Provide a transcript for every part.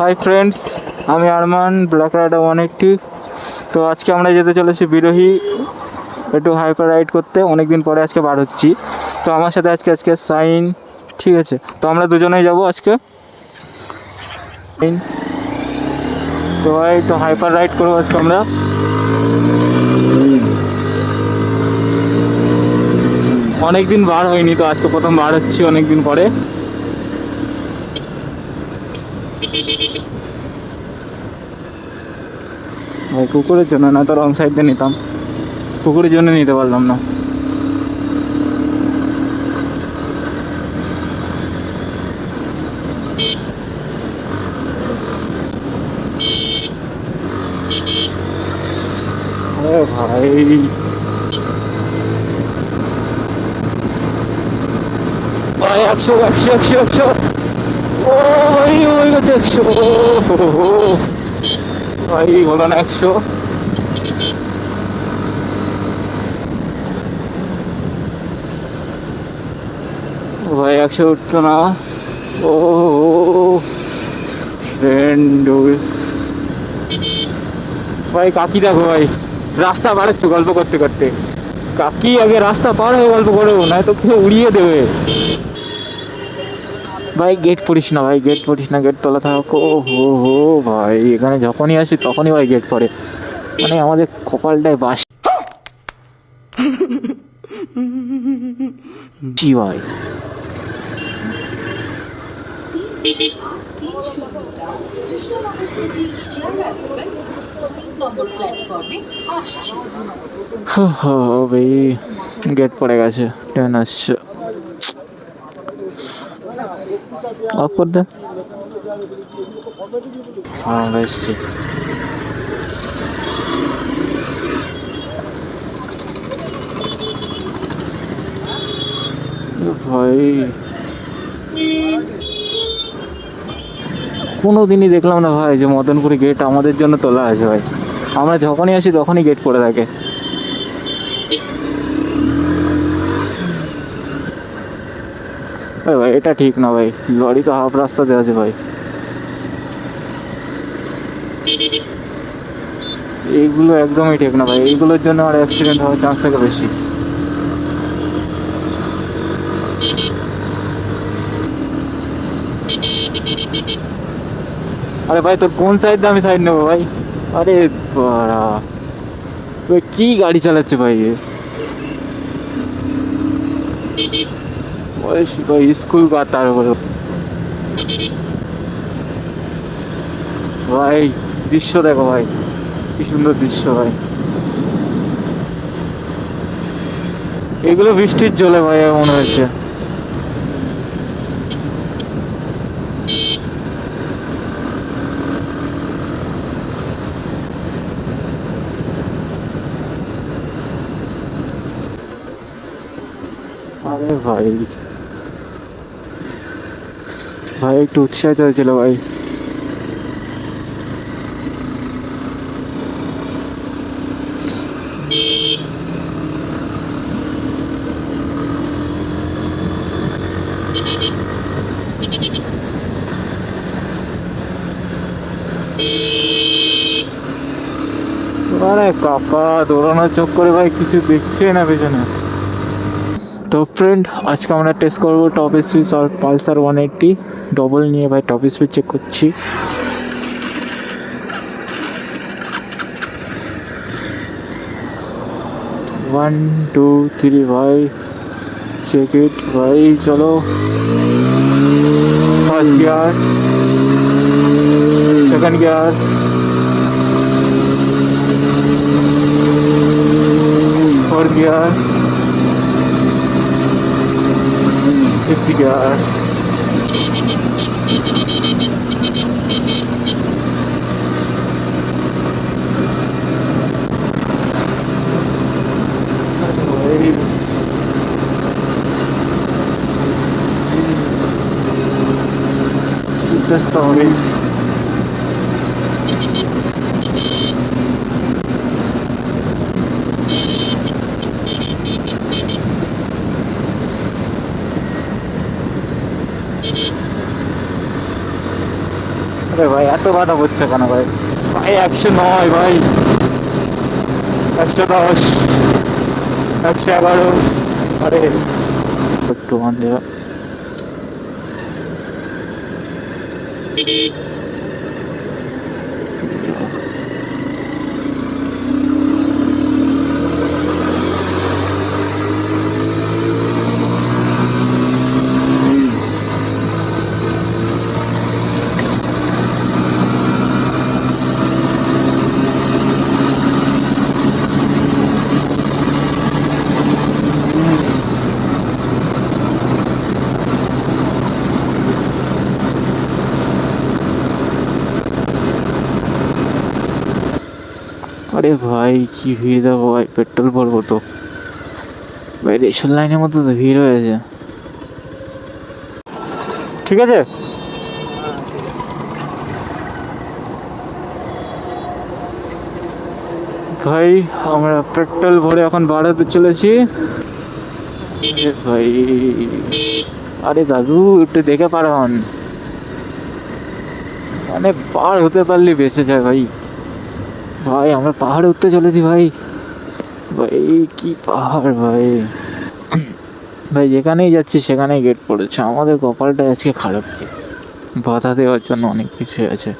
Hi friends, আমি Arman, black rider 180। তো আজকে আমরা যেতে চলেছি বিরোহী একটু হাইপার রাইড করতে। অনেকদিন পরে আজকে বার হচ্ছি। তো আমার সাথে আজকে সাইন, ঠিক আছে? তো আমরা দুজনেই যাব আজকে। তো ভাই, তো হাইপার রাইড করবো আজকে আমরা। অনেকদিন বার হয়নি, তো আজকে প্রথম বার হচ্ছি অনেকদিন পরে। ভাই কুকুরের জন্য না, তো রং সাইড দিয়ে নিতাম, কুকুরের জন্য নিতে পারলাম না। আরে ভাই, ভাই 100 ও ভাই, হয়ে গেছে 100। ভাই হলো না 100। ভাই 100 উঠছো না। ও ফ্রেন্ড, ভাই কাকি দেখো ভাই, রাস্তা বাড়াচ্ছ গল্প করতে করতে। কাকি আগে রাস্তা পার হয়ে গল্প করবো, না তো কেউ উড়িয়ে দেবে। ভাই গেট পড়িস না, ভাই গেট পড়িস না, গেট তোলা থাকো। ও হো হো ভাই, এখানে যখনই আসি তখনই ভাই গেট পড়ে, মানে আমাদের কপালটায় বাস। জি ভাই, ভাই গেট পড়ে গেছে, ট্রেন আসছে। অফ কর দে। হ্যাঁ এসছি। ভাই কোনো দিনই দেখলাম না ভাই যে মদনপুরি গেট আমাদের জন্য তোলা আছে। ভাই আমরা যখনই আসি তখনই গেট পড়ে থাকে। ভাই এটা ঠিক না ভাই, লরি তো হাফ রাস্তাতে আছে ভাই। এইগুলো একদমই ঠিক না ভাই, এইগুলোর জন্য আর অ্যাক্সিডেন্ট হওয়ার চান্স থাকে বেশি। আরে ভাই তোর কোন সাইড দিয়ে আমি সাইড নেবো ভাই? আরে বাড়া, ভাই কি গাড়ি চালাচ্ছে ভাই ভাই স্কুল বা তার উপরে। ভাই দৃশ্য দেখো ভাই, কি সুন্দর দৃশ্য ভাই। এগুলো বৃষ্টির জলে ভাই মনে হয়েছে। আরে ভাই, ভাই একটু উৎসাহিত হয়েছিল ভাই। আরে কাকা দৌড়ানোর চোখ করে ভাই কিছু দেখছে না পেছনে। তো ফ্রেন্ড, আজকে আমরা টেস্ট করবো টপ স্পিড আর পালসার 180 ডবল নিয়ে। ভাই টপ স্পিড চেক করছি। ওয়ান টু থ্রি ভাই, চেক ইট ভাই। চলো first gear, second gear, fourth gear, fifth gear, story. আরে ভাই এত বাধা পড়ছে কেন ভাই? ভাই 109 ভাই, 110, 111, আরে একটু বান্ধে। আরে ভাই কি ভিড় দেখো ভাই, পেট্রোল ভরবো তো ভাই, রেশন লাইনের মতো তো ভিড় হয়েছে। ঠিক আছে, ভাই আমরা পেট্রোল ভরে এখন বাড়াতে চলেছি। আরে ভাই, আরে দাদু একটু দেখে পারান, মানে পার হতে পারলে বেঁচে যায় ভাই। ভাই আমরা পাহাড়ে উঠতে চলেছি ভাই, ভাই কি পাহাড় ভাই। ভাই যেখানেই যাচ্ছি সেখানেই গেট পড়েছে, আমাদের কপালটা আজকে খারাপ, বাধা দেওয়ার জন্য অনেক কিছু আছে।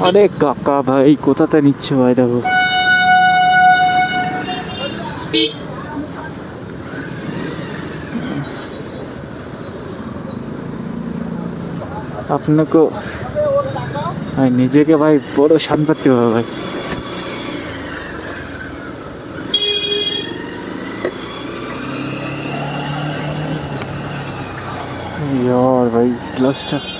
আরে কাকা ভাই কোথাতে নিচ্ছে ভাই, দেখো আপনাকে ভাই, নিজেকে ভাই বড় শান্তি হবে ভাই। यार भाई लास्ट